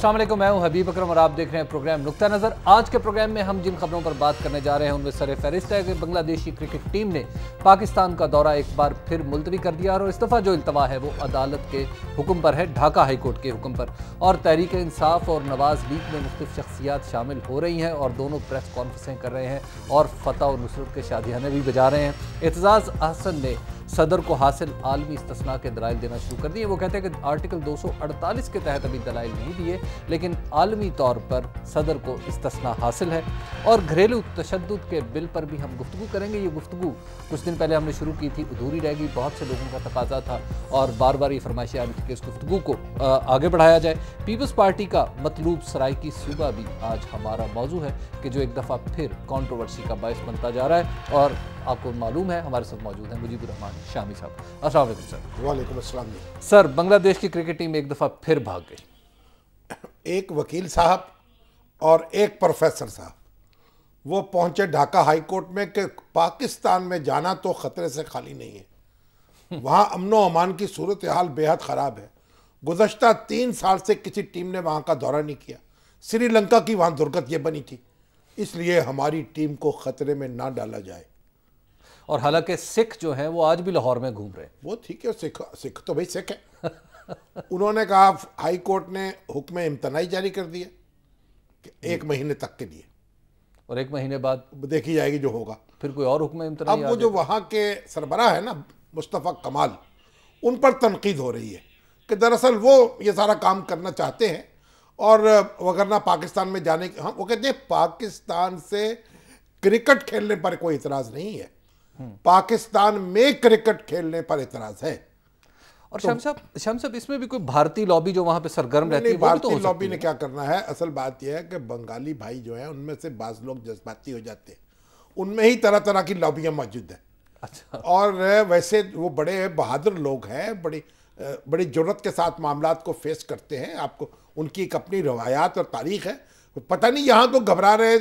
अस्सलाम वालेकुम, मैं हूं हबीब अकरम और आप देख रहे हैं प्रोग्राम नुक्ता नज़र। आज के प्रोग्राम में हम जिन खबरों पर बात करने जा रहे हैं उनमें सर फहरिस्त है कि बांग्लादेश की क्रिकेट टीम ने पाकिस्तान का दौरा एक बार फिर मुलतवी कर दिया और इस दफ़ा जो इल्तवा है वो अदालत के हुक्म पर है, ढाका हाई कोर्ट के हुक्म पर। और तहरीक इंसाफ और नवाज लीग में मुख्तलिफ शख्सियात शामिल हो रही हैं और दोनों प्रेस कॉन्फ्रेंसें कर रहे हैं और फतह और नुसरत के शादियाने भी बजा रहे हैं। एतजाज़ अहसन ने सदर को हासिल आलमी इस्तिस्ना के दलाइल देना शुरू कर दिए। वो कहते हैं कि आर्टिकल 248 के तहत अभी दलाइल नहीं दिए, लेकिन आलमी तौर पर सदर को इस्तिस्ना हासिल है। और घरेलू तशद्दुद के बिल पर भी हम गुफ्तगू करेंगे। ये गुफ्तगू कुछ दिन पहले हमने शुरू की थी, अधूरी रह गई, बहुत से लोगों का तकाजा था और बार बार ये फरमाइशें आ रही थी कि इस गुफ्तगू को आगे बढ़ाया जाए। पीपल्स पार्टी का मतलूब सराइकी सूबा भी आज हमारा मौजू है कि जो एक दफ़ा फिर कंट्रोवर्सी का बायस बनता जा रहा है। और आपको मालूम है हमारे साथ मौजूद हैं मुजीबुर रहमान शामी साहब। अस्सलाम वालेकुम सर। वालेकुम अस्सलाम। सर, बांग्लादेश की क्रिकेट टीम एक दफ़ा फिर भाग गई। एक वकील साहब और एक प्रोफेसर साहब वो पहुंचे ढाका हाई कोर्ट में कि पाकिस्तान में जाना तो खतरे से खाली नहीं है, वहाँ अमनो अमान की सूरत हाल बेहद ख़राब है। गुज़श्ता 3 साल से किसी टीम ने वहाँ का दौरा नहीं किया। श्रीलंका की वहाँ दुर्गत ये बनी थी, इसलिए हमारी टीम को ख़तरे में ना डाला जाए। और हालांकि सिख जो हैं वो आज भी लाहौर में घूम रहे हैं। वो ठीक है, सिख तो भाई सिख है। उन्होंने कहा, हाई कोर्ट ने हुक्म इम्तनाई जारी कर दिया कि 1 महीने तक के लिए, और 1 महीने बाद देखी जाएगी जो होगा। फिर कोई और हुक्म इम्तनाई। अब वो जो वहाँ के सरबराह है ना मुस्तफ़ा कमाल, उन पर तनकीद हो रही है कि दरअसल वो ये सारा काम करना चाहते हैं और वगरना पाकिस्तान में जाने की, हाँ वो कहते हैं पाकिस्तान से क्रिकेट खेलने पर कोई इतराज़ नहीं है, पाकिस्तान में क्रिकेट खेलने पर इतराज़ है। और शाम साहब इसमें भी कोई भारतीय लॉबी जो वहाँ पे सरगर्म रहती है, भारतीय लॉबी ने क्या करना है? असल बात यह है कि बंगाली भाई जो है उनमें से बाज़ लोग जज्बाती हो जाते हैं, उनमें ही तरह तरह की लॉबियाँ मौजूद हैं। अच्छा। और वैसे वो बड़े बहादुर लोग हैं, बड़ी जुर्रत के साथ मामलात को फेस करते हैं। आपको उनकी एक अपनी रवायात और तारीख है। पता नहीं यहाँ तो घबरा रहे,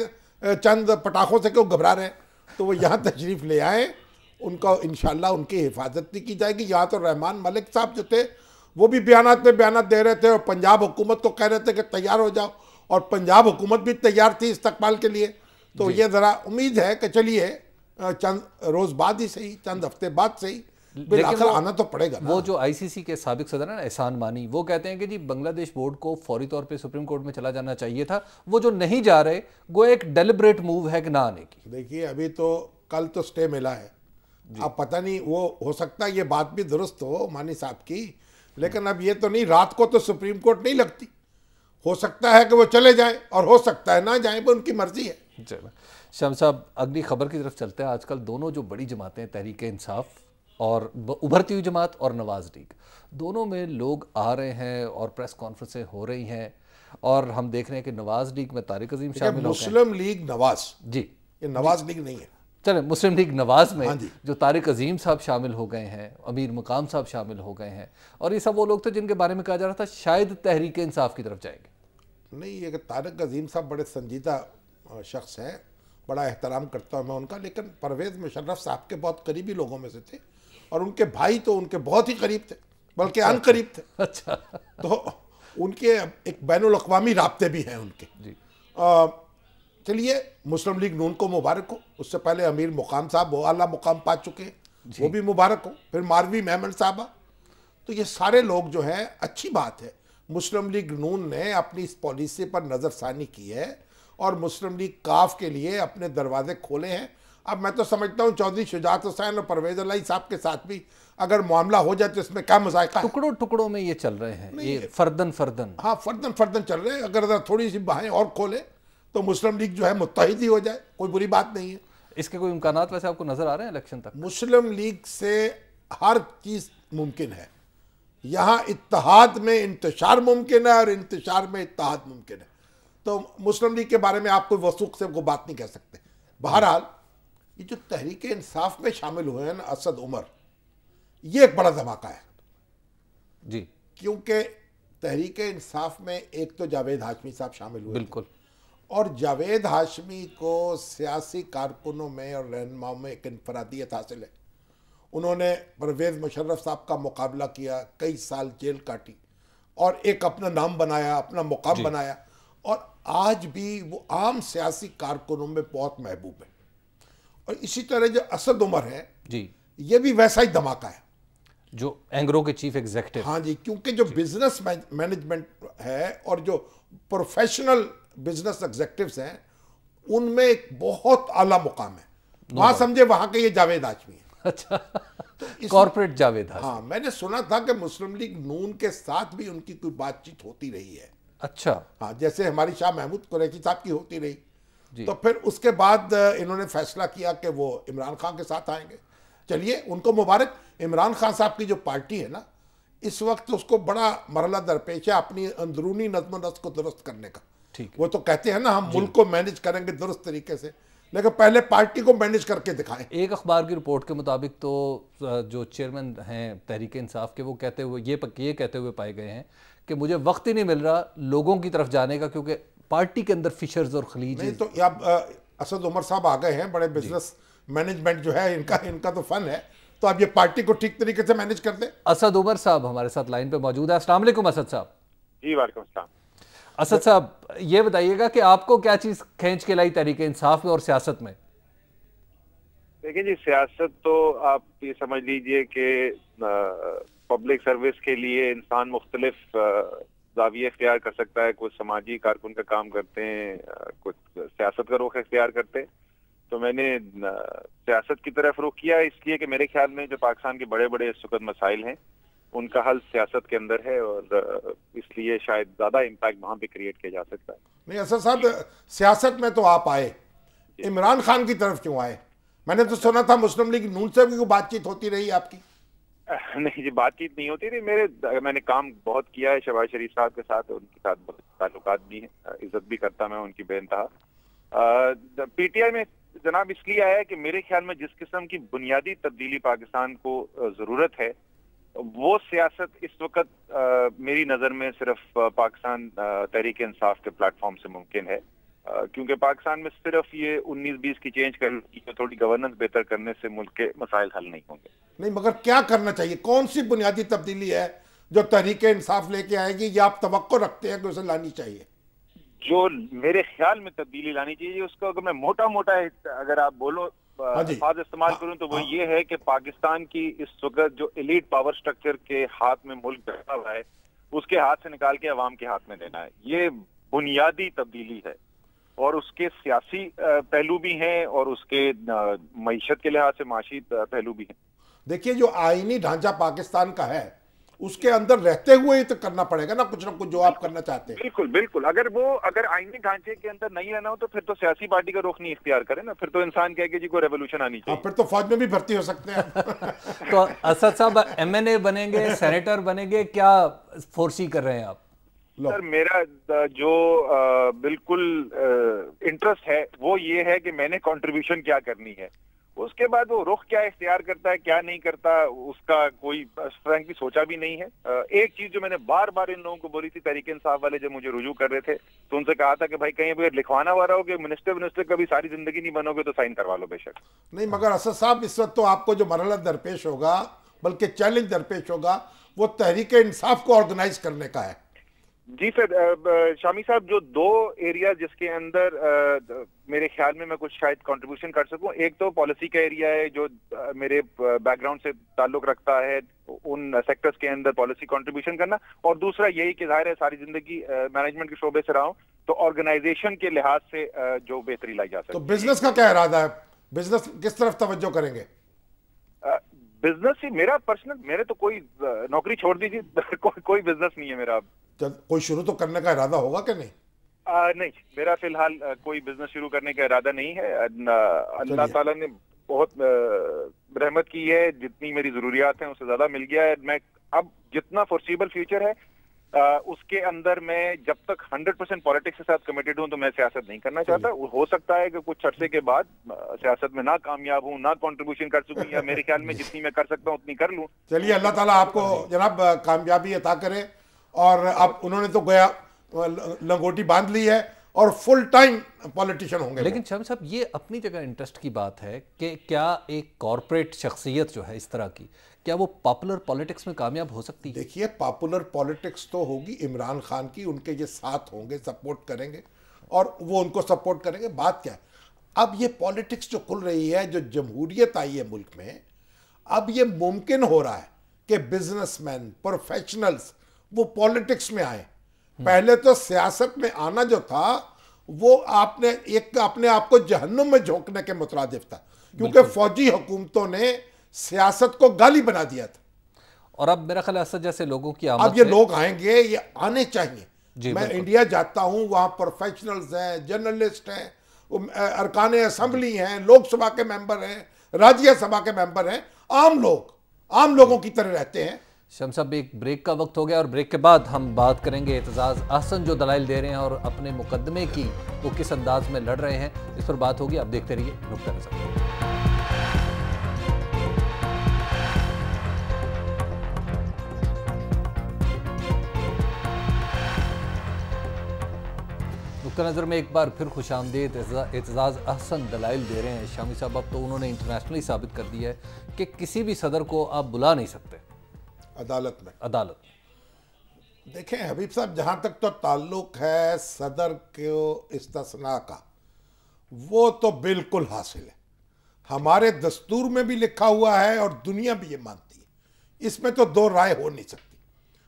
चंद पटाखों से क्यों घबरा रहे हैं, तो वो यहाँ तशरीफ़ ले आए, उनका इंशाल्लाह उनकी हिफाजत भी की जाएगी। यहाँ तो रहमान मलिक साहब जो थे वो भी बयानात में बयानात दे रहे थे और पंजाब हुकूमत को कह रहे थे कि तैयार हो जाओ, और पंजाब हुकूमत भी तैयार थी इस्तकबाल के लिए। तो ये ज़रा उम्मीद है कि चलिए चंद रोज़ बाद ही सही, चंद हफ्ते बाद सही, आखिर आना तो पड़ेगा ना। वो जो आईसीसी के साबिक सदर है ना एहसान मानी, वो कहते हैं कि जी बांग्लादेश बोर्ड को फौरी तौर पे सुप्रीम कोर्ट में चला जाना चाहिए था। वो जो नहीं जा रहे वो एक डेलिब्रेट मूव है कि ना आने की। देखिए अभी तो कल तो स्टे मिला है, अब पता नहीं वो हो सकता है ये बात भी दुरुस्त हो मानी साहब की, लेकिन अब ये तो नहीं, रात को तो सुप्रीम कोर्ट नहीं लगती, हो सकता है कि वो चले जाएं और हो सकता है ना जाएं, वो उनकी मर्जी है। चलो शाम साहब, अगली खबर की तरफ चलते हैं। आजकल दोनों जो बड़ी जमातें, तहरीक इंसाफ और उभरती हुई जमात और नवाज लीग, दोनों में लोग आ रहे हैं और प्रेस कॉन्फ्रेंसें हो रही हैं और हम देख रहे हैं कि नवाज लीग में तारिक अजीम शामिल हो गए। मुस्लिम लीग नवाज जी, ये नवाज लीग नहीं है। चले मुस्लिम लीग नवाज में हाँ जो तारिक अजीम साहब शामिल हो गए हैं, अमीर मुकाम साहब शामिल हो गए हैं, और ये सब वो लोग थे जिनके बारे में कहा जा रहा था शायद तहरीक इंसाफ की तरफ जाएंगे। नहीं, ये तारिक अजीम साहब बड़े संजीदा शख्स हैं, बड़ा एहतराम करता हूँ मैं उनका, लेकिन परवेज़ मुशर्रफ साहब के बहुत करीबी लोगों में से थे और उनके भाई तो उनके बहुत ही करीब थे, बल्कि अनकरीब थे। अच्छा। तो उनके एक बैनुल अक़वामी राब्ते भी हैं उनके जी। चलिए, मुस्लिम लीग नून को मुबारक हो। उससे पहले अमीर मुकाम साहब वो आला मुकाम पा चुके हैं, वो भी मुबारक हो। फिर मारवी मेमन साहबा, तो ये सारे लोग जो हैं, अच्छी बात है। मुस्लिम लीग नून ने अपनी इस पॉलिसी पर नज़रसानी की है और मुस्लिम लीग काफ के लिए अपने दरवाजे खोले हैं। अब मैं तो समझता हूँ चौधरी शुजात हुसैन और परवेज़ इलाही साहब के साथ भी अगर मामला हो जाए तो इसमें क्या मज़ाक़ा है? टुकड़ों टुकड़ों में ये चल रहे हैं, ये फर्दन फर्दन, हाँ फर्दन फर्दन चल रहे हैं। अगर थोड़ी सी बाहें और खोले तो मुस्लिम लीग जो है मुत्तहिद ही हो जाए, कोई बुरी बात नहीं है। इसके कोई इम्कानात वैसे आपको नजर आ रहे हैं इलेक्शन तक? मुस्लिम लीग से हर चीज़ मुमकिन है। यहाँ इत्तेहाद में इंतशार मुमकिन है और इंतशार में इत्तेहाद मुमकिन है। तो मुस्लिम लीग के बारे में आप कोई वसूख से वो बात नहीं कह सकते। बहरहाल ये जो तहरीक इंसाफ में शामिल हुए हैं ना असद उमर, ये एक बड़ा धमाका है जी, क्योंकि तहरीक इंसाफ में एक तो जावेद हाशमी साहब शामिल हुए। बिल्कुल। और जावेद हाशमी को सियासी कारकुनों में और रहनुमाओं में एक इनफरादियत हासिल है। उन्होंने परवेज़ मुशर्रफ साहब का मुकाबला किया, कई साल जेल काटी और एक अपना नाम बनाया, अपना मुकाम बनाया, और आज भी वो आम सियासी कारकुनों में बहुत महबूब है। और इसी तरह जो असद उमर है जी, ये भी वैसा ही धमाका है, जो एंग्रो के चीफ एग्जीक्यूटिव। हाँ जी, क्योंकि जो बिजनेस मैनेजमेंट है और जो प्रोफेशनल बिजनेस एग्जीक्यूटिव्स हैं उनमें एक बहुत आला मुकाम है। वहां समझे वहां के ये जावेद हाशमी है। अच्छा, तो कॉर्पोरेट जावेद हाशमी। हाँ, मैंने सुना था कि मुस्लिम लीग नून के साथ भी उनकी कोई बातचीत होती रही है। अच्छा, हाँ, जैसे हमारी शाह महमूद कुरैशी साहब की होती रही जी। तो फिर उसके बाद इन्होंने फैसला किया कि वो इमरान खान के साथ आएंगे। चलिए, उनको मुबारक। इमरान खान साहब की जो पार्टी है ना, इस वक्त उसको बड़ा मरहला दरपेश है अपनी अंदरूनी नज़्म नस्क को दुरुस्त करने का। ठीक, वो तो कहते हैं ना, हम मुल्क को मैनेज करेंगे दुरुस्त तरीके से, लेकिन पहले पार्टी को मैनेज करके दिखाएं। एक अखबार की रिपोर्ट के मुताबिक तो जो चेयरमैन हैं तहरीक इंसाफ के, वो कहते हुए ये कहते हुए पाए गए हैं कि मुझे वक्त ही नहीं मिल रहा लोगों की तरफ जाने का, क्योंकि पार्टी के अंदर फिशर्स और खलीज। नहीं तो अब असद उमर साहब आ गए हैं, बड़े बिजनेस मैनेजमेंट जो है इनका तो फन है, तो अब ये पार्टी को ठीक तरीके से मैनेज कर दे। असद उमर साहब हमारे साथ लाइन पे मौजूद है। अस्सलाम वालेकुम असद साहब। जी वालेकुम सलाम। असद साहब, ये बताइएगा कि आपको क्या चीज खींच के लाई तहरीक इंसाफ में और सियासत में? देखिए जी, सियासत तो आप ये समझ लीजिए कि पब्लिक सर्विस के लिए इंसान मुख्तलिफ जाविये इख्तियार कर सकता है। कुछ समाजी कारकुन का काम करते हैं, कुछ सियासत का रुख इख्तियार करते हैं। तो मैंने सियासत की तरफ रुख किया, इसलिए कि मेरे ख्याल में जो पाकिस्तान के बड़े बड़े इस वक्त मसाइल हैं उनका हल सियासत के अंदर है, और इसलिए शायद ज्यादा इम्पैक्ट वहां पे क्रिएट किया जा सकता है। नहीं असद साहब, सियासत में तो आप आए, इमरान खान की तरफ क्यों आए? मैंने तो सुना था मुस्लिम लीग नून से भी बातचीत होती रही आपकी। नहीं जी, बातचीत नहीं होती रही। मैंने काम बहुत किया है शहबाज शरीफ साहब के साथ, उनके साथ बहुत ताल्लुकात भी हैं, इज्जत भी करता मैं उनकी बेइंतहा। पीटीआई में जनाब इसलिए आया है कि मेरे ख्याल में जिस किस्म की बुनियादी तब्दीली पाकिस्तान को जरूरत है, वो सियासत इस वक्त मेरी नजर में सिर्फ पाकिस्तान तहरीक इंसाफ के प्लेटफॉर्म से मुमकिन है, क्योंकि पाकिस्तान में सिर्फ ये 19-20 की चेंज कर थोड़ी गवर्नेंस बेहतर करने से मुल्क के मसाइल हल नहीं होंगे। नहीं, मगर क्या करना चाहिए? कौन सी बुनियादी तब्दीली है जो तहरीक इंसाफ लेके आएगी, या आप तवक्को रखते हैं कि उसे लानी चाहिए? जो मेरे ख्याल में तब्दीली लानी चाहिए, उसको अगर मैं मोटा मोटा अगर आप बोलो अल्फाज इस्तेमाल करूं तो वो ये है कि पाकिस्तान की इस वक्त जो एलीट पावर स्ट्रक्चर के हाथ में मुल्क बैठा हुआ है, उसके हाथ से निकाल के अवाम के हाथ में देना है। ये बुनियादी तब्दीली है, और उसके सियासी पहलू भी हैं और उसके मईशत के लिहाज से माशी पहलू भी हैं। देखिए, जो आईनी ढांचा पाकिस्तान का है उसके अंदर रहते हुए ही तो करना पड़ेगा ना कुछ जो आप करना चाहते हैं। बिल्कुल बिल्कुल, अगर आईनी ढांचे के अंदर नहीं रहना हो तो फिर तो सियासी पार्टी का रुख नहीं इख्तियार करे ना, फिर तो इंसान कहे कि जी को रेवोल्यूशन आनी चाहिए। फिर तो फौज में भी भर्ती हो सकते हैं। तो असद साहब एमएनए बनेंगे, सेनेटर बनेंगे, क्या फोर्सी कर रहे हैं आप? सर, मेरा जो बिल्कुल इंटरेस्ट है वो ये है कि मैंने कंट्रीब्यूशन क्या करनी है। उसके बाद वो रुख क्या इख्तियार करता है, क्या नहीं करता, उसका कोई फ्रैंकली सोचा भी नहीं है। एक चीज जो मैंने बार बार इन लोगों को बोली थी, तहरीक इंसाफ वाले जब मुझे रुजू कर रहे थे तो उनसे कहा था कि भाई कहीं अगर लिखवाना हुआ रहोगे, मिनिस्टर कभी सारी जिंदगी नहीं बनोगे तो साइन करवा लो बेशक। नहीं, मगर असद साहब, इस वक्त तो आपको जो मरहला दरपेश होगा, बल्कि चैलेंज दरपेश होगा, वो तहरीक इंसाफ को ऑर्गेनाइज करने का है। जी सर, शामी साहब, जो दो एरिया जिसके अंदर मेरे ख्याल में मैं कुछ शायद कंट्रीब्यूशन कर सकूं, एक तो पॉलिसी का एरिया है जो मेरे बैकग्राउंड से ताल्लुक रखता है, उन सेक्टर्स के अंदर पॉलिसी कंट्रीब्यूशन करना, और दूसरा यही कि जाहिर है सारी जिंदगी मैनेजमेंट के शोबे से रहा हूं, तो ऑर्गेनाइजेशन के लिहाज से जो बेहतरी लाई जा सकती है। तो बिजनेस का क्या इरादा है? बिजनेस किस तरफ तवज्जो करेंगे? बिजनेस ही मेरा पर्सनल, मेरे तो कोई नौकरी छोड़ दीजिए, कोई बिजनेस नहीं है मेरा। कोई शुरू तो करने का इरादा होगा कि नहीं? नहीं, मेरा फिलहाल कोई बिजनेस शुरू करने का इरादा नहीं है। अल्लाह ताला ने बहुत रहमत की है, जितनी मेरी जरूरियात हैं उससे ज्यादा मिल गया है। मैं अब जितना फोर्सिबल फ्यूचर है उसके अंदर मैं जब तक 100% पॉलिटिक्स के साथ कमिटेड हूं तो मैं सियासत नहीं करना चाहता। हो सकता है कि कुछ अरसे के बाद सियासत में ना कामयाब हूं, ना कंट्रीब्यूशन कर सकूं, या मेरे ख्याल में जितनी मैं कर सकता हूं उतनी कर लूं। चलिए, अल्लाह ताला आपको जनाब कामयाबी अता करे। और अब उन्होंने तो गया लंगोटी बांध ली है, और फुल टाइम पॉलिटिशियन होंगे। लेकिन शमी साहब, ये अपनी जगह इंटरेस्ट की बात है कि क्या एक कॉरपोरेट शख्सियत जो है इस तरह की, क्या वो पॉपुलर पॉलिटिक्स में कामयाब हो सकती है? देखिए, पॉपुलर पॉलिटिक्स तो होगी इमरान खान की, उनके ये साथ होंगे, सपोर्ट करेंगे और वो उनको सपोर्ट करेंगे। बात क्या है, अब ये पॉलिटिक्स जो खुल रही है, जो जमहूरियत आई है मुल्क में, अब ये मुमकिन हो रहा है कि बिजनेसमैन, प्रोफेशनल्स वो पॉलिटिक्स में आए। पहले तो सियासत में आना जो था वो आपने एक अपने आप को जहन्नुम में झोंकने के मुतरादिफ था, क्योंकि फौजी हुकूमतों ने सियासत को गाली बना दिया था। और अब मेरा ख्याल असद जैसे लोगों की आमद अब ये लोग आएंगे, ये आने चाहिए। मैं इंडिया जाता हूं, वहां प्रोफेशनल्स हैं, जर्नलिस्ट हैं, अरकान असेंबली हैं, लोकसभा के मेंबर हैं, राज्यसभा के मेंबर हैं, आम लोगों की तरह रहते हैं। शम्स साहब, एक ब्रेक का वक्त हो गया और ब्रेक के बाद हम बात करेंगे एतजाज़ अहसन जो दलाइल दे रहे हैं और अपने मुकदमे की वो किस अंदाज में लड़ रहे हैं, इस पर बात होगी। आप देखते रहिए नुक्ता नज़र। नुक्ता नज़र में एक बार फिर खुशामदीद। एतजाज़ अहसन दलाइल दे रहे हैं शामी साहब। अब तो उन्होंने इंटरनेशनली साबित कर दिया है कि किसी भी सदर को आप बुला नहीं सकते अदालत में। देखें हबीब साहब, जहां तक तो ताल्लुक है सदर को इस्तिस्ना का, वो तो बिल्कुल हासिल है। हमारे दस्तूर में भी लिखा हुआ है और दुनिया भी ये मानती है, इसमें तो दो राय हो नहीं सकती।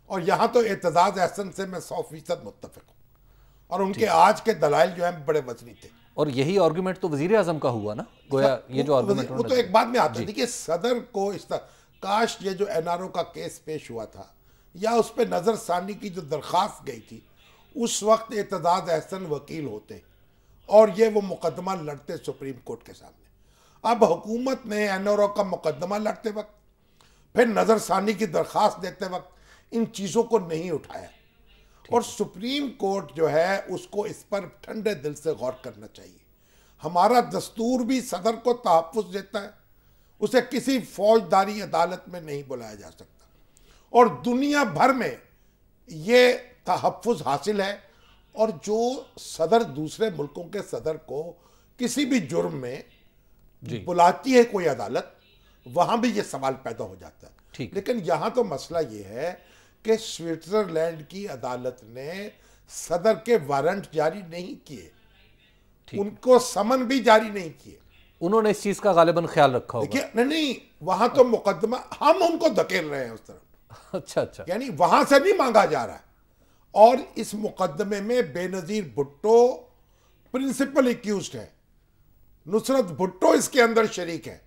और यहां तो एतजाज़ अहसन से मैं 100% मुत्तफिक हूं, और उनके आज के दलाइल जो हैं बड़े वजनी थे। और यही आर्गुमेंट तो वजीर आजम का हुआ ना, गोया ये जो आर्गुमेंट वो तो एक बाद में आता है। देखिए, सदर को इस काश ये जो एनआरओ का केस पेश हुआ था या उस पर नज़रसानी की जो दरख्वास्त गई थी, उस वक्त एतजाज़ अहसन वकील होते और ये वो मुकदमा लड़ते सुप्रीम कोर्ट के सामने। अब हुकूमत ने एनआरओ का मुकदमा लड़ते वक्त, फिर नज़रसानी की दरख्वास्त देते वक्त इन चीज़ों को नहीं उठाया, और सुप्रीम कोर्ट जो है उसको इस पर ठंडे दिल से गौर करना चाहिए। हमारा दस्तूर भी सदर को तहफ़्फ़ुज़ देता है, उसे किसी फौजदारी अदालत में नहीं बुलाया जा सकता, और दुनिया भर में ये तहफ़्फ़ुज़ हासिल है। और जो सदर दूसरे मुल्कों के सदर को किसी भी जुर्म में बुलाती है कोई अदालत, वहां भी ये सवाल पैदा हो जाता है। लेकिन यहां तो मसला ये है कि स्विट्जरलैंड की अदालत ने सदर के वारंट जारी नहीं किए, उनको समन भी जारी नहीं किए। उन्होंने इस चीज का गालिबन ख्याल रखा होगा। देखिए, नहीं, वहां तो मुकदमा हम उनको धकेल रहे हैं उस तरफ। अच्छा, यानी वहां से नहीं मांगा जा रहा है। और इस मुकदमे में बेनजीर भुट्टो प्रिंसिपल एक्यूज्ड है, नुसरत भुट्टो इसके अंदर शरीक है।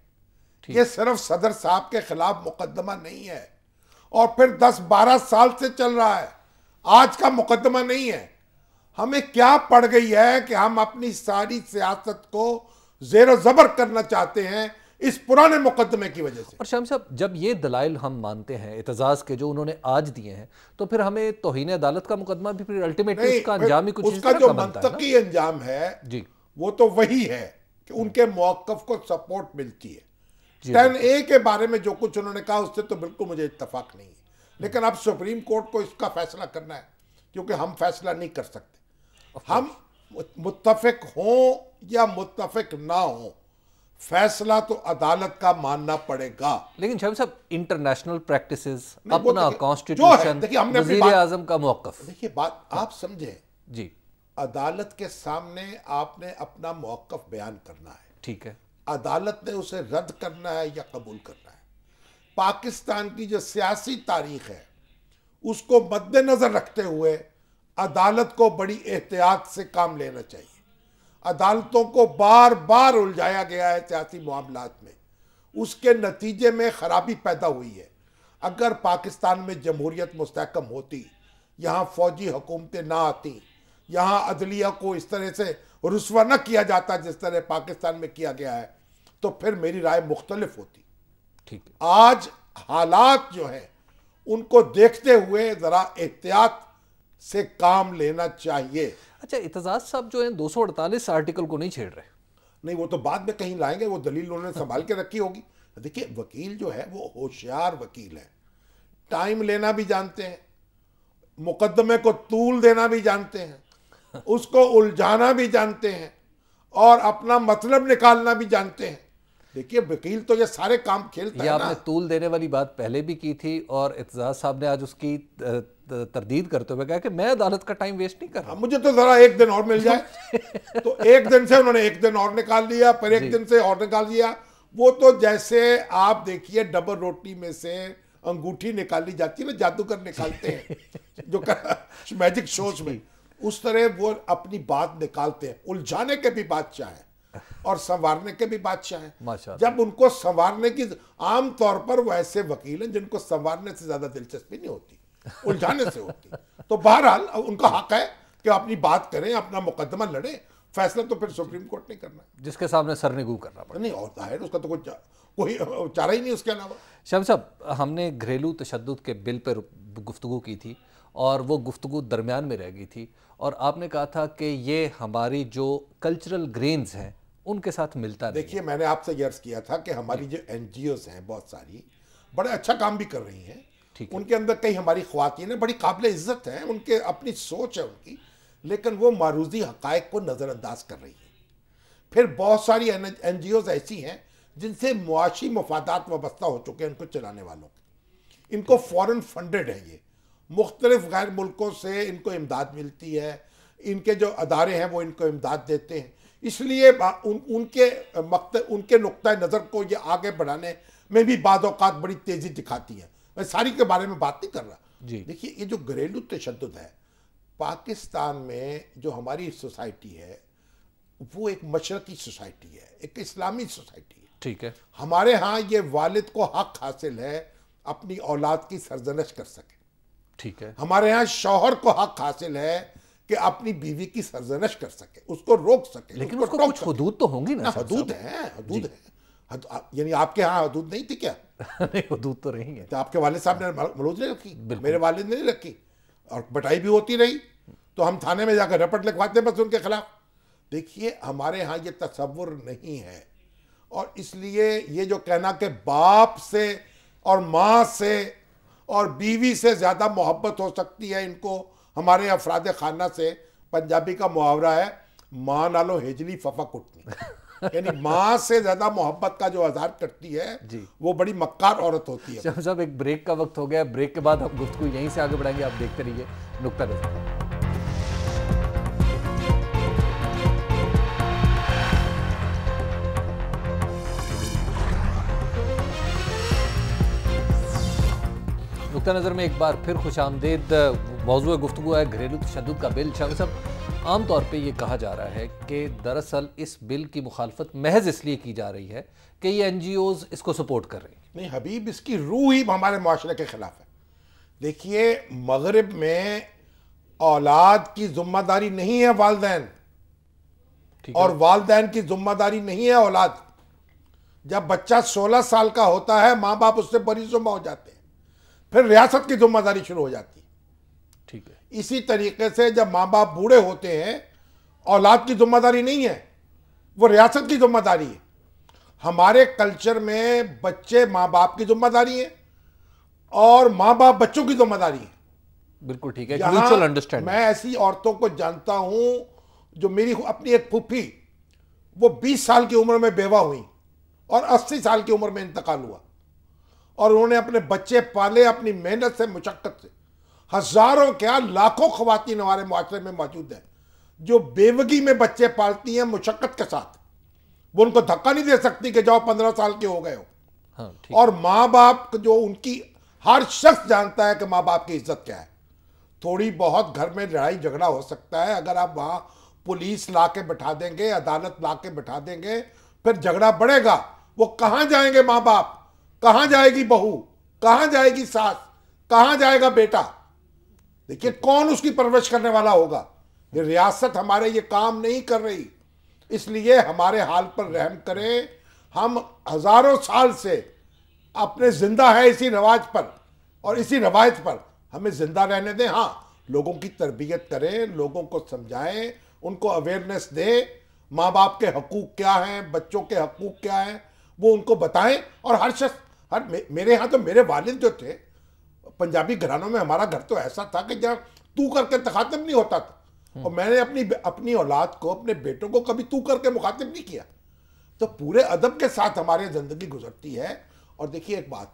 ये सिर्फ सदर साहब के खिलाफ मुकदमा नहीं है, और फिर 10-12 साल से चल रहा है, आज का मुकदमा नहीं है। हमें क्या पड़ गई है कि हम अपनी सारी सियासत को जेर जबर करना चाहते हैं इस पुराने मुकदमे की वजह से। और शाम साहब, जब ये दलाइल हम मानते हैं एतजाज के जो उन्होंने आज दिए हैं, तो फिर हमें तौहीन अदालत का मुकदमा भी फिर अल्टीमेटली उसका अंजाम ही कुछ उसका जो मंतकी अंजाम है जी, वो तो वही है कि उनके मौक़िफ़ को सपोर्ट मिलती है। 10A के बारे में जो कुछ उन्होंने कहा उससे तो बिल्कुल मुझे इत्तफाक नहीं है, लेकिन अब सुप्रीम कोर्ट को इसका फैसला करना है, क्योंकि हम फैसला नहीं कर सकते। हम मुत्तफिक हों या मुत्तफिक ना हो, फैसला तो अदालत का मानना पड़ेगा। लेकिन शाहिद साहब, इंटरनेशनल प्रैक्टिसेस, अपना कॉन्स्टिट्यूशन, वज़ीर आज़म का मौक़िफ़, देखिए बात आप समझे जी, अदालत के सामने आपने अपना मौक़िफ़ बयान करना है, ठीक है, अदालत ने उसे रद्द करना है या कबूल करना है। पाकिस्तान की जो सियासी तारीख है उसको मद्देनजर रखते हुए अदालत को बड़ी एहतियात से काम लेना चाहिए। अदालतों को बार बार उलझाया गया है सियासी मामलात में, उसके नतीजे में खराबी पैदा हुई है। अगर पाकिस्तान में जमहूरियत मुस्तहकम होती, यहाँ फौजी हुकूमतें ना आती, यहाँ अदलिया को इस तरह से रुस्वा न किया जाता जिस तरह पाकिस्तान में किया गया है, तो फिर मेरी राय मुख्तलिफ होती। ठीक है, आज हालात जो हैं उनको देखते हुए ज़रा एहतियात से काम लेना चाहिए। अच्छा, एतजाज साहब जो है 248 आर्टिकल को नहीं छेड़ रहे? नहीं, वो तो बाद में कहीं लाएंगे, वो दलील उन्होंने संभाल के रखी होगी। देखिए, वकील जो है वो होशियार वकील है, टाइम लेना भी जानते हैं, मुकदमे को तूल देना भी जानते हैं, उसको उलझाना भी जानते हैं और अपना मतलब निकालना भी जानते हैं। देखिए वकील तो ये सारे काम खेलता ये है आपने ना। तूल देने वाली बात पहले भी की थी और इत्तेजाज साहब ने आज उसकी तरदीद करते हुए कहा कि मैं अदालत का टाइम वेस्ट नहीं कर रहा। मुझे तो जरा एक दिन और मिल जाए तो एक दिन से उन्होंने एक दिन और निकाल लिया, फिर एक दिन से और निकाल लिया। वो तो जैसे आप देखिए डबल रोटी में से अंगूठी निकाली जाती है ना, जादूगर निकालते हैं जो मैजिक शोज में, उस तरह वो अपनी बात निकालते हैं। उलझाने के भी बादशाह हैं और संवारने के भी बादशाह हैं। माशाअल्लाह। जब उनको संवारने की, आम तौर पर वो ऐसे वकील हैं जिनको संवारने से ज्यादा दिलचस्पी नहीं होती, उलझाने से होती। तो बहरहाल उनका हक है कि अपनी बात करें, अपना मुकदमा लड़े, फैसला तो फिर सुप्रीम कोर्ट नहीं करना है, जिसके सामने सरनिगू करना पड़ा। नहीं और है उसका तो कोई चारा ही नहीं उसके अलावा। शम साहब, हमने घरेलू तशद्दुद के बिल पर गुफ्तगू की थी और वो गुफ्तगू दरमियान में रह गई थी और आपने कहा था कि ये हमारी जो कल्चरल ग्रेन्स हैं उनके साथ मिलता नहीं। देखिए मैंने आपसे ये अर्ज किया था कि हमारी जो NGOs हैं बहुत सारी बड़े अच्छा काम भी कर रही हैं, उनके अंदर कई हमारी ख्वातीन हैं, बड़ी काबिल इज्जत हैं, उनके अपनी सोच है उनकी, लेकिन वो मारूजी हकायक को नज़रअंदाज कर रही हैं। फिर बहुत सारी NGOs ऐसी हैं जिनसे मुआशी मफादात वाबस्ता हो चुके हैं, इनको चलाने वालों के, इनको फॉरेन फंडेड है, ये मुख्तलिफ गैर मुल्कों से इनको इमदाद मिलती है, इनके जो अदारे हैं वो इनको इमदाद देते हैं, इसलिए उनके नुक्ता नज़र को ये आगे बढ़ाने में भी बाद औक़ात बड़ी तेज़ी दिखाती है। मैं सारी के बारे में बात नहीं कर रहा जी। देखिए ये जो घरेलू तशद्दुद है पाकिस्तान में, जो हमारी सोसाइटी है वो एक मशरकी सोसाइटी है, एक इस्लामी सोसाइटी है, ठीक है। हमारे यहाँ ये वालिद को हक हासिल है अपनी औलाद की सरजनश कर सके, ठीक है। हमारे यहाँ शौहर को हक हासिल है कि अपनी बीवी की सरजनश कर सके, उसको रोक सके, लेकिन उसको कुछ हदूद तो होंगी ना। हदूद है, हदूद है। यानी आपके यहाँ हदूद नहीं थी क्या? नहीं, हदूद तो रही है। तो आपके वालिद साहब ने मलूद नहीं रखी, मेरे वालिद ने नहीं रखी, और बटाई भी होती रही, तो हम थाने में जाकर रपट लिखवाते बस उनके खिलाफ। देखिए हमारे यहाँ ये तसव्वुर नहीं है, और इसलिए ये जो कहना कि बाप से और माँ से और बीवी से ज़्यादा मोहब्बत हो सकती है इनको हमारे अफराद खाना से, पंजाबी का मुहावरा है माँ नालो हेजली फफा कुटनी, यानी माँ से ज़्यादा मोहब्बत का जो अजहार करती है वो बड़ी मक्कार औरत होती है। सब एक ब्रेक का वक्त हो गया, ब्रेक के बाद हम गुफ्तगू यहीं से आगे बढ़ाएंगे, आप देखते रहिए नुक्ता नज़र। नुक्ता नज़र में एक बार फिर खुशामदीद। मौजूद गुफ्तगू है घरेलू तशद्दुद का बिल। शाह साहब, आम तौर पे ये कहा जा रहा है कि दरअसल इस बिल की मुखालफत महज इसलिए की जा रही है कि ये NGOs इसको सपोर्ट कर रही हैं। नहीं हबीब, इसकी रूह ही हमारे माशरे के खिलाफ है। देखिए मगरिब में औलाद की जिम्मेदारी नहीं है वालिदैन, और वालिदैन की जिम्मेदारी नहीं है औलाद। जब बच्चा 16 साल का होता है माँ बाप उससे बरीजुम्मा हो जाते हैं, फिर रियासत की जिम्मेदारी शुरू हो जाती है, ठीक है। इसी तरीके से जब माँ बाप बूढ़े होते हैं औलाद की जिम्मेदारी नहीं है, वो रियासत की जिम्मेदारी है। हमारे कल्चर में बच्चे माँ बाप की जिम्मेदारी है और माँ बाप बच्चों की जिम्मेदारी है। बिल्कुल ठीक है, म्यूचुअल अंडरस्टैंडिंग। मैं ऐसी औरतों को जानता हूं जो, मेरी अपनी एक फूफी, वो 20 साल की उम्र में बेवा हुई और 80 साल की उम्र में इंतकाल हुआ, और उन्होंने अपने बच्चे पाले अपनी मेहनत से, मुशक्कत से। हजारों क्या लाखों ख्वातीन हमारे माशरे में मौजूद हैं जो बेवगी में बच्चे पालती हैं मुशक्कत के साथ। वो उनको धक्का नहीं दे सकती कि जाओ 15 साल के हो गए हो। हाँ, और माँ बाप जो, उनकी हर शख्स जानता है कि माँ बाप की इज्जत क्या है। थोड़ी बहुत घर में लड़ाई झगड़ा हो सकता है, अगर आप वहाँ पुलिस ला के बैठा देंगे, अदालत ला के बैठा देंगे, फिर झगड़ा बढ़ेगा। वो कहाँ जाएंगे माँ बाप, कहाँ जाएगी बहू, कहाँ जाएगी सास, कहाँ जाएगा बेटा? देखिए कौन उसकी परवरिश करने वाला होगा? ये रियासत हमारे ये काम नहीं कर रही, इसलिए हमारे हाल पर रहम करें। हम हजारों साल से अपने जिंदा है इसी रवाज पर और इसी रवायत पर, हमें जिंदा रहने दें। हाँ, लोगों की तरबियत करें, लोगों को समझाएं, उनको अवेयरनेस दें, माँ बाप के हकूक़ क्या हैं, बच्चों के हकूक़ क्या हैं, वो उनको बताएं। और हर शख्स, मेरे यहाँ तो मेरे वालिद जो थे, पंजाबी घरानों में हमारा घर तो ऐसा था कि जब तू करके तखातम नहीं होता था, और मैंने अपनी अपनी औलाद को, अपने बेटों को कभी तू करके मुखातिब नहीं किया। तो पूरे अदब के साथ हमारी जिंदगी गुजरती है। और देखिए एक बात,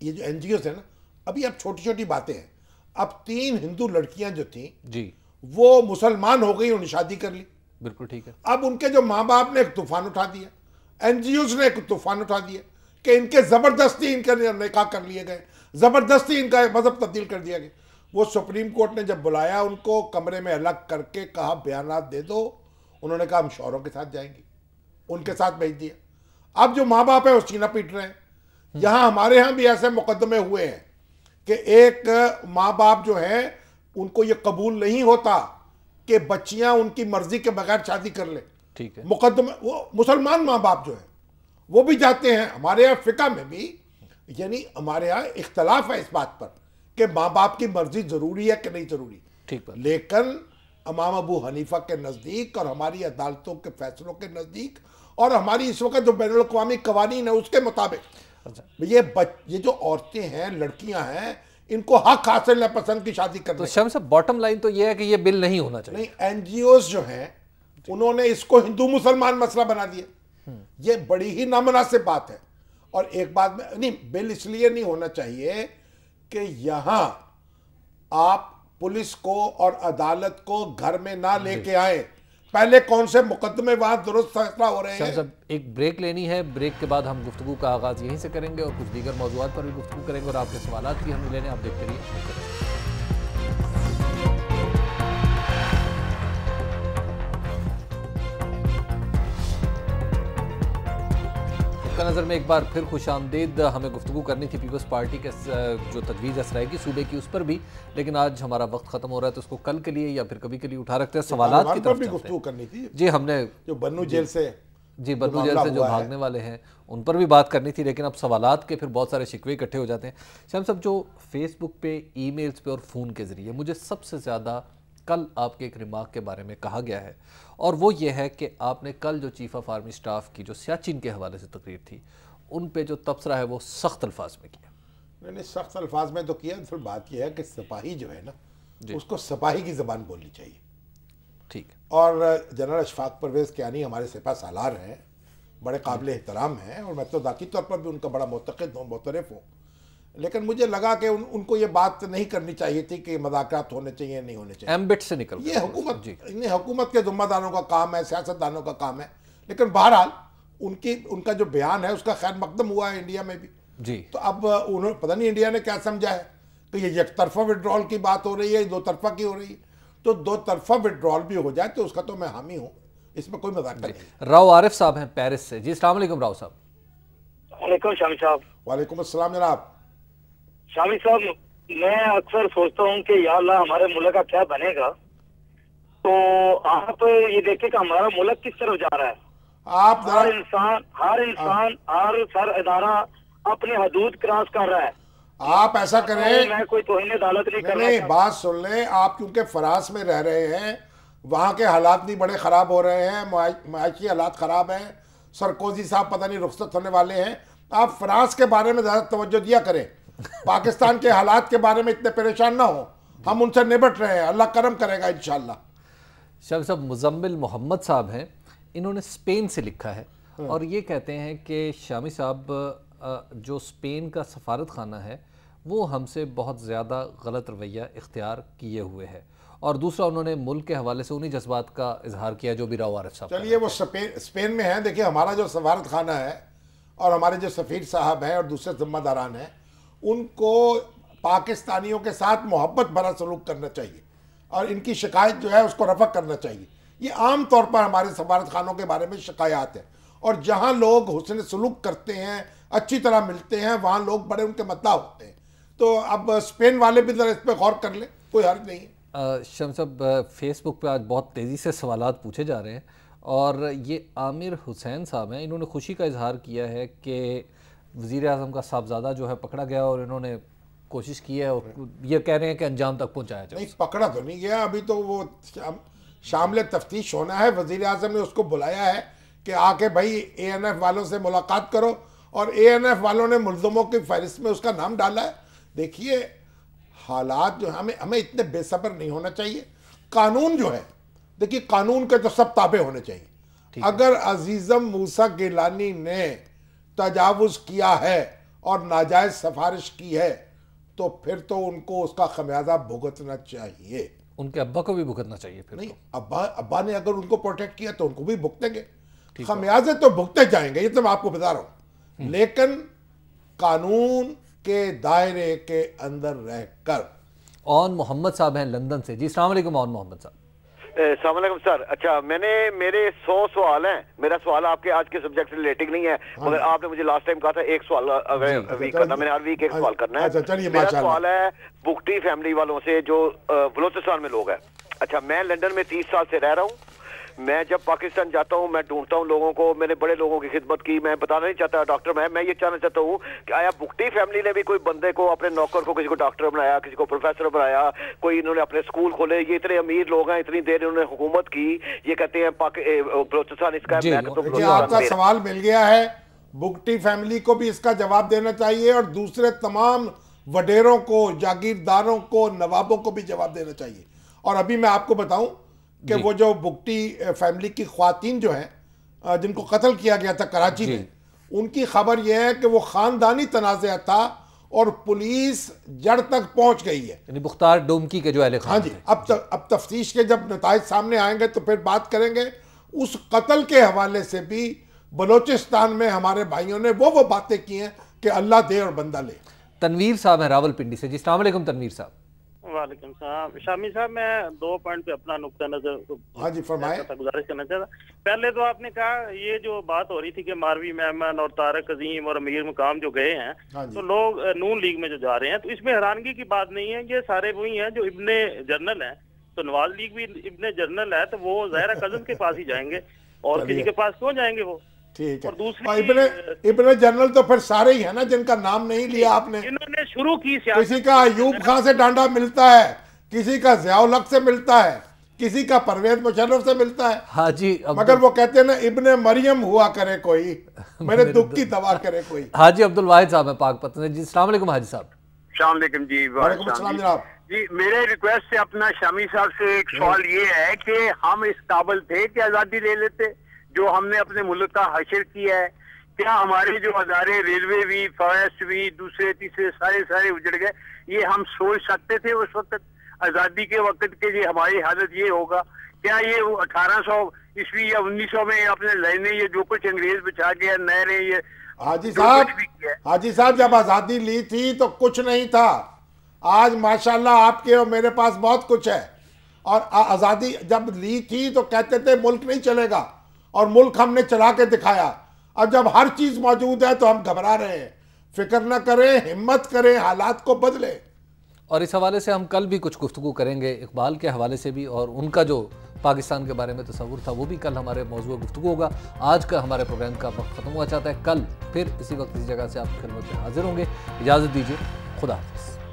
ये जो एनजीओ है ना, अभी अब छोटी छोटी बातें हैं। अब 3 हिंदू लड़कियां जो थी जी, वो मुसलमान हो गई, उन्होंने शादी कर ली। बिल्कुल ठीक है। अब उनके जो माँ बाप ने एक तूफान उठा दिया, एनजीओ ने एक तूफान उठा दिया कि इनके जबरदस्ती इनके निकाह कर लिए गए, जबरदस्ती इनका मजहब तब्दील कर दिया गया। वो सुप्रीम कोर्ट ने जब बुलाया उनको कमरे में अलग करके कहा बयानात दे दो, उन्होंने कहा हम शौहरों के साथ जाएंगे, उनके साथ भेज दिया। अब जो माँ बाप है वो सीना पीट रहे हैं। यहाँ हमारे यहाँ भी ऐसे मुकदमे हुए हैं कि एक माँ बाप जो है उनको ये कबूल नहीं होता कि बच्चियां उनकी मर्जी के बगैर शादी कर ले। ठीक है। मुकदमे, वो मुसलमान माँ बाप जो है वो भी जाते हैं। हमारे यहाँ फिका में भी, यानी हमारे यहाँ इख्तलाफ है इस बात पर कि माँ बाप की मर्जी जरूरी है कि नहीं जरूरी। ठीक है। लेकिन इमाम अबू हनीफा के नज़दीक और हमारी अदालतों के फैसलों के नज़दीक और हमारी इस वक्त जो बैनुल अक़वामी कवानीन है उसके मुताबिक ये जो औरतें हैं, लड़कियां हैं, इनको हक हासिल है पसंद की शादी करने। तो शम्स साहब, बॉटम लाइन तो ये है कि ये बिल नहीं होना चाहिए। नहीं, एनजीओज जो हैं उन्होंने इसको हिंदू मुसलमान मसला बना दिया। ये बड़ी ही नामुनासिब बात है। और एक बात में नहीं, बिल इसलिए नहीं होना चाहिए कि यहां आप पुलिस को और अदालत को घर में ना लेके आए। पहले कौन से मुकदमे वहां दुरुस्त फैसला हो रहे हैं। सब एक ब्रेक लेनी है, ब्रेक के बाद हम गुफ्तगू का आगाज यहीं से करेंगे और कुछ दीगर मौज़ूआत पर भी गुफ्तगू करेंगे और आपके सवालात भी हमें लेने, आप देखते रहिए। नज़र में एक बार फिर खुशामदीद। हमें गुफ्तगू करनी थी पीपल्स पार्टी के जो तजवीज़ असराए की सूबे की, उस पर भी, लेकिन आज हमारा वक्त ख़त्म हो रहा है तो उसको कल के लिए या फिर कभी के लिए उठा रखते हैं। सवालात की तरफ भी गुफ्तगू करनी थी जी, हमने जो बन्नू जेल से जो भागने वाले हैं उन पर भी बात करनी थी, लेकिन अब सवालात के फिर बहुत सारे शिकवे इकट्ठे हो जाते हैं। शाम साहब, जो फेसबुक पे, ईमेल्स पे और फ़ोन के ज़रिए मुझे सबसे ज़्यादा कल आपके एक रिमार्क के बारे में कहा गया है, और वो ये है कि आपने कल जो चीफ ऑफ आर्मी स्टाफ की जो सियाचिन के हवाले से तकरीर थी उन पे जो तबसरा है वो सख्त अल्फाज में किया। मैंने सख्त अल्फाज में तो किया, फिर बात यह है कि सिपाही जो है ना, उसको सिपाही की ज़बान बोलनी चाहिए। ठीक। और जनरल अशफाक परवेज़ कियानी हमारे सिपा सालार हैं, बड़े काबिल एहतराम हैं, और मैं तो ज़ाती तौर पर भी उनका बड़ा मुतक़िद हूँ, मोतरफ़ हूँ। लेकिन मुझे लगा कि उनको ये बात नहीं करनी चाहिए थी कि मज़ाक़ात होने चाहिए, नहीं होने चाहिए। एम्बिट से निकल ये हुकूमत के ज़िम्मेदारों का काम है, सियासतदानों का काम है। लेकिन बहरहाल उनका जो बयान है उसका खैर मकदम हुआ है इंडिया में भी जी। तो अब उन्होंने पता नहीं इंडिया ने क्या समझा है कि ये एक तरफा विड्रॉल की बात हो रही है, दो तरफा की हो रही है। तो दो तरफा विड्रॉल भी हो जाए तो उसका तो मैं हामी हूँ, इसमें कोई मजाक नहीं। राव आरिफ साहब हैं पेरिस से। जी, अस्सलाम वालेकुम राव साहब। वालेकुम शामी साहब। वालेकुम अस्सलाम जनाब। शामी साहब, मैं अक्सर सोचता हूँ कि या अल्लाह हमारे मुल्क का क्या बनेगा। तो आप ये देखें कि हमारा मुल्क किस तरफ जा रहा है। हर इंसान हर सर इदारा अपनी हदूद क्रॉस कर रहा है। आप ऐसा करें, मैं कोई तौहीन अदालत नहीं कर रहा। बात सुन लें, आप क्योंकि फ्रांस में रह रहे हैं, वहाँ के हालात भी बड़े ख़राब हो रहे हैं, माशी हालात ख़राब हैं, सरकोजी साहब पता नहीं रुखसत होने वाले हैं। आप फ्रांस के बारे में ज़्यादा तवज्जो दिया करें, पाकिस्तान के हालात के बारे में इतने परेशान ना हो। हम उनसे निपट रहे हैं, अल्लाह करम करेगा इंशाअल्लाह। शाह साहब, मुजम्मिल मोहम्मद साहब हैं, इन्होंने स्पेन से लिखा है और ये कहते हैं कि शामी साहब जो स्पेन का सफारत खाना है वो हमसे बहुत ज़्यादा गलत रवैया इख्तियार किए हुए है। और दूसरा, उन्होंने मुल्क के हवाले से उन्हीं जज्बात का इजहार किया जो भी राव आरिफ साहब। चलिए, वो स्पेन में है। देखिए, हमारा जो सफारत खाना है और हमारे जो सफ़ीर साहब हैं और दूसरे जिम्मेदारान हैं, उनको पाकिस्तानियों के साथ मोहब्बत भरा सलूक करना चाहिए और इनकी शिकायत जो है उसको रफ़ा करना चाहिए। ये आम तौर पर हमारे सफारत खानों के बारे में शिकायत है, और जहाँ लोग हुस्न सलूक करते हैं, अच्छी तरह मिलते हैं, वहाँ लोग बड़े उनके मद्दा होते हैं। तो अब स्पेन वाले भी ज़रा इस पर गौर कर ले, कोई हर्ज नहीं है। शम्स साहब, फेसबुक पे आज बहुत तेज़ी से सवालात पूछे जा रहे हैं और ये आमिर हुसैन साहब हैं, इन्होंने खुशी का इजहार किया है कि वज़ीर आज़म का साहबजादा जो है पकड़ा गया और इन्होंने कोशिश की है और ये कह रहे हैं कि अंजाम तक पहुँचाया जाए। नहीं, पकड़ा तो नहीं गया अभी, तो वो शामिल तफ्तीश होना है। वज़ीर आज़म ने उसको बुलाया है कि आके भाई ANF वालों से मुलाकात करो, और ANF वालों ने मुल्ज़मों की फहरिस्त में उसका नाम डाला है। देखिए, हालात जो हमें इतने बेसब्र नहीं होना चाहिए। कानून जो है, देखिए कानून के तो सब ताबे होने चाहिए। अगर अजीजम मूसा गिलानी ने तजावुज किया है और नाजायज सिफारिश की है तो फिर तो उनको उसका खमियाजा भुगतना चाहिए। उनके अब्बा को भी भुगतना चाहिए फिर। नहीं, अब्बा ने अगर उनको प्रोटेक्ट किया तो उनको भी भुगतेंगे, खमियाजे तो भुगते जाएंगे, ये तो मैं आपको बता रहा हूं। लेकिन कानून के दायरे के अंदर रहकर। ऑन मोहम्मद साहब हैं लंदन से। जी अस्सलाम वालेकुम ऑन मोहम्मद साहब। अस्सलाम वालेकुम सर। अच्छा, मेरे 100 सवाल हैं। मेरा सवाल आपके आज के सब्जेक्ट से रिलेटिंग नहीं है, मगर आपने मुझे लास्ट टाइम कहा था एक सवाल वीक करना, मैंने हर वीक एक सवाल करना है। मेरा सवाल है बुगटी फैमिली वालों से जो बलोचिस्तान में लोग हैं। अच्छा, मैं लंदन में 30 साल से रह रहा हूँ। मैं जब पाकिस्तान जाता हूँ मैं ढूंढता हूँ लोगों को, मैंने बड़े लोगों की खिदमत की। मैं बताना नहीं चाहता डॉक्टर, मैं ये जानना चाहता हूँ कि आया बुगटी फैमिली ने भी कोई बंदे को, अपने नौकर को, किसी को डॉक्टर बनाया, किसी को प्रोफेसर बनाया, कोई इन्होंने अपने स्कूल खोले। ये इतने अमीर लोग हैं, इतनी देर इन्होंने हुकूमत की, ये कहते हैं बलोचिस्तान इसका है। आपका सवाल मिल गया है। बुगटी फैमिली को भी इसका जवाब देना चाहिए और दूसरे तमाम वडेरों को, जागीरदारों को, नवाबों को भी जवाब देना चाहिए। और अभी मैं आपको बताऊं कि वो जो बुगटी फैमिली की ख्वातीन जो हैं जिनको कत्ल किया गया था कराची में, उनकी खबर यह है कि वो खानदानी तनाज़ा था और पुलिस जड़ तक पहुंच गई है। यानी बुख्तार डोमकी के जो अहले खान। हाँ जी, अब तफ्तीश के जब नताइज सामने आएंगे तो फिर बात करेंगे। उस कत्ल के हवाले से भी बलोचिस्तान में हमारे भाइयों ने वो बातें की हैं कि अल्लाह दे और बंदा ले। तनवीर साहब हैं रावलपिंडी से। जी अस्सलाम वालेकुम तनवीर साहब। वालेकुम सलाम। शामी साहब, मैं 2 पॉइंट पे अपना नुक्ता नजर हाँ जी फरमाएं। गुजारिश करना चाहता। पहले तो आपने कहा ये जो बात हो रही थी कि मारवी मेमन और तारक अजीम और अमीर मुकाम जो गए हैं, तो लोग नून लीग में जो जा रहे हैं, तो इसमें हैरानगी की बात नहीं है। ये सारे वही हैं जो इब्ने जर्नल हैं। तो नवाज लीग भी इब्ने जर्नल है, तो वो ज़ाहिर कज़न के पास ही जाएंगे और किसी के पास क्यों जाएंगे वो। ठीक है। और दूसरी इब्ने जनरल तो फिर सारे ही है ना जिनका नाम नहीं लिया आपने। इन्होंने शुरू की, किसी का अयूब खान से डांडा मिलता है, किसी का ज़ियाउल हक से मिलता है, किसी का परवेज मुशर्रफ से मिलता है। हाँ जी, मगर वो कहते हैं ना इब्ने मरियम हुआ करे कोई, मेरे दुख की दवा करे कोई। हाजी अब्दुल वाहिद साहब है पाकपतन। जी अस्सलाम वालेकुम हाजी साहब। अस्सलाम वालेकुम जी। वालेकुम अस्सलाम जनाब। जी, मेरे रिक्वेस्ट से अपना शामी साहब से एक सवाल ये है कि हम इस काबिल थे कि आज़ादी ले लेते जो हमने अपने मुल्क का हशर किया है? क्या हमारे जो अदारे रेलवे भी, फॉरेस्ट भी, दूसरे तीसरे सारे उजड़ गए? ये हम सोच सकते थे उस वक्त आज़ादी के वक्त के ये हमारी हालत ये होगा? क्या ये 1800 ईस्वी या 1900 में अपने लाइनें ये जो कुछ अंग्रेज बिछा गया नहरें ये? हाजी साहब जब आज़ादी ली थी तो कुछ नहीं था। आज माशाल्लाह आपके और मेरे पास बहुत कुछ है। और आज़ादी जब ली थी तो कहते थे मुल्क नहीं चलेगा, और मुल्क हमने चला के दिखाया। अब जब हर चीज़ मौजूद है तो हम घबरा रहे हैं। फिक्र न करें, हिम्मत करें, हालात को बदलें। और इस हवाले से हम कल भी कुछ गुफ्तगू करेंगे, इकबाल के हवाले से भी, और उनका जो पाकिस्तान के बारे में तस्वुर था वो भी कल हमारे मौजूद गुफ्तगू होगा। आज का हमारे प्रोग्राम का वक्त ख़त्म हुआ चाहता है। कल फिर इसी वक्त इसी जगह से आपकी खिदमत में हाजिर होंगे। इजाज़त दीजिए, खुदा हाफ़िज़।